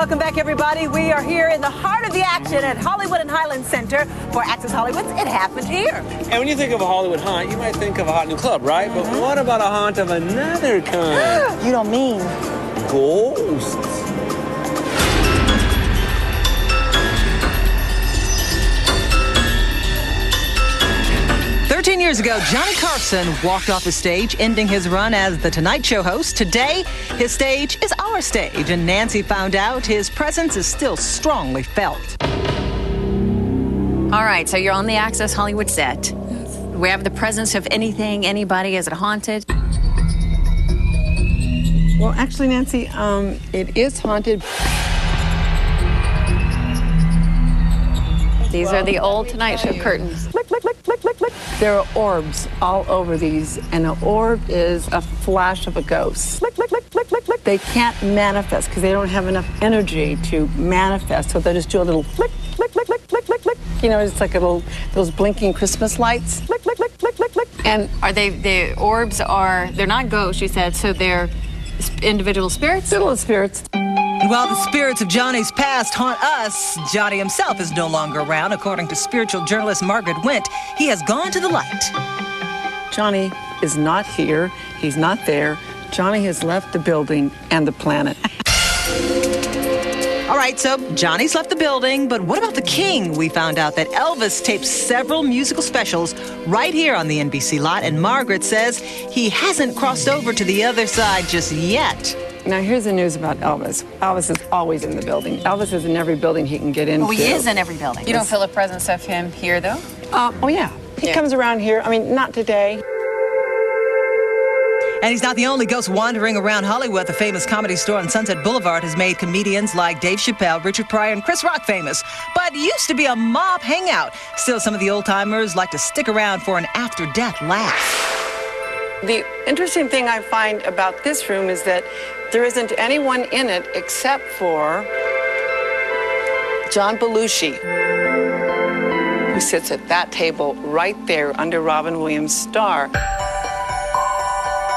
Welcome back, everybody. We are here in the heart of the action at Hollywood and Highland Center for Access Hollywood's It Happened Here. And when you think of a Hollywood haunt, you might think of a hot new club, right? But what about a haunt of another kind? You don't mean Ghosts. 13 years ago, Johnny Carson walked off the stage, ending his run as The Tonight Show host. Today, his stage is our stage, and Nancy found out his presence is still strongly felt. All right, so you're on the Access Hollywood set. We have the presence of anything, anybody. Is it haunted? Well, actually, Nancy, it is haunted. These are the old Tonight Show curtains. Click, click, click, click, click, click. There are orbs all over these, and an orb is a flash of a ghost. Click, click, click, click, click, click. They can't manifest because they don't have enough energy to manifest, so they just do a little click, click, click, click, click, click, click. You know, it's like a little, those blinking Christmas lights. Click, click, click, click, click, click. And are the orbs they're not ghosts, you said, so they're individual spirits? Little spirits. And while the spirits of Johnny's past haunt us, Johnny himself is no longer around. According to spiritual journalist Margaret Wendt, he has gone to the light. Johnny is not here. He's not there. Johnny has left the building and the planet. All right, so Johnny's left the building, but what about the king? We found out that Elvis taped several musical specials right here on the NBC lot, and Margaret says he hasn't crossed over to the other side just yet. Now, here's the news about Elvis. Elvis is always in the building. Elvis is in every building he can get into. Oh, he is in every building. You don't feel the presence of him here, though? Oh, yeah. He comes around here. I mean, not today. And he's not the only ghost wandering around Hollywood. The famous Comedy Store on Sunset Boulevard has made comedians like Dave Chappelle, Richard Pryor, and Chris Rock famous. But it used to be a mob hangout. Still, some of the old-timers like to stick around for an after-death laugh. The interesting thing I find about this room is that there isn't anyone in it except for John Belushi, who sits at that table right there under Robin Williams' star.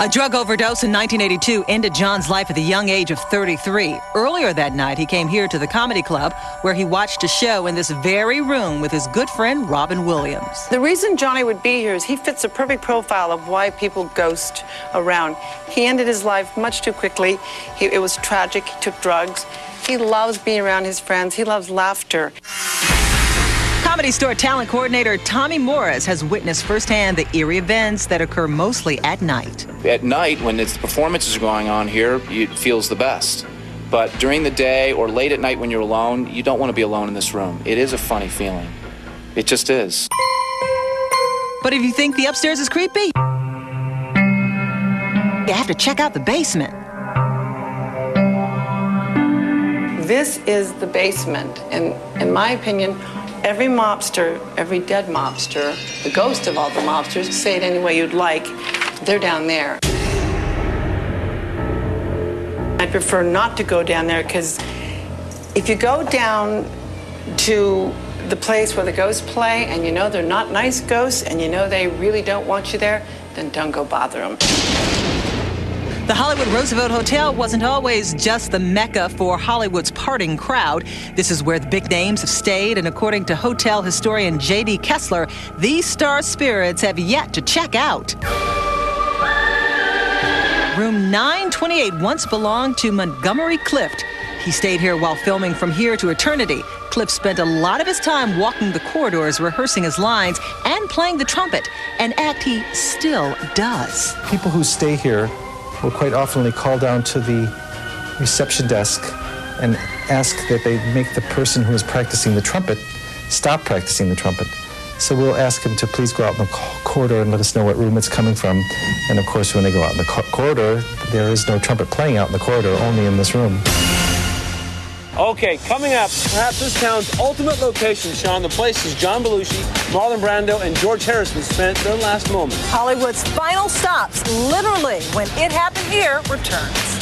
A drug overdose in 1982 ended John's life at the young age of 33. Earlier that night, he came here to the Comedy Club, where he watched a show in this very room with his good friend, Robin Williams. The reason Johnny would be here is he fits a perfect profile of why people ghost around. He ended his life much too quickly. It was tragic. He took drugs. He loves being around his friends. He loves laughter. Comedy Store talent coordinator Tommy Morris has witnessed firsthand the eerie events that occur mostly at night. At night, when the performances are going on here, it feels the best. But during the day or late at night when you're alone, you don't want to be alone in this room. It is a funny feeling. It just is. But if you think the upstairs is creepy, you have to check out the basement. This is the basement, and in my opinion, every mobster, every dead mobster, the ghost of all the mobsters, say it any way you'd like, they're down there. I'd prefer not to go down there because if you go down to the place where the ghosts play and you know they're not nice ghosts and you know they really don't want you there, then don't go bother them. The Hollywood Roosevelt Hotel wasn't always just the mecca for Hollywood's partying crowd. This is where the big names have stayed, and according to hotel historian J.D. Kessler, these star spirits have yet to check out. Room 928 once belonged to Montgomery Clift. He stayed here while filming From Here to Eternity. Clift spent a lot of his time walking the corridors, rehearsing his lines, and playing the trumpet, an act he still does. People who stay here will quite often call down to the reception desk and ask that they make the person who is practicing the trumpet stop practicing the trumpet. So we'll ask him to please go out in the corridor and let us know what room it's coming from. And of course, when they go out in the corridor, there is no trumpet playing out in the corridor, only in this room. Okay, coming up, perhaps this town's ultimate location, Sean. The places John Belushi, Marlon Brando, and George Harrison spent their last moments. Hollywood's final stops, literally, when It Happened Here returns.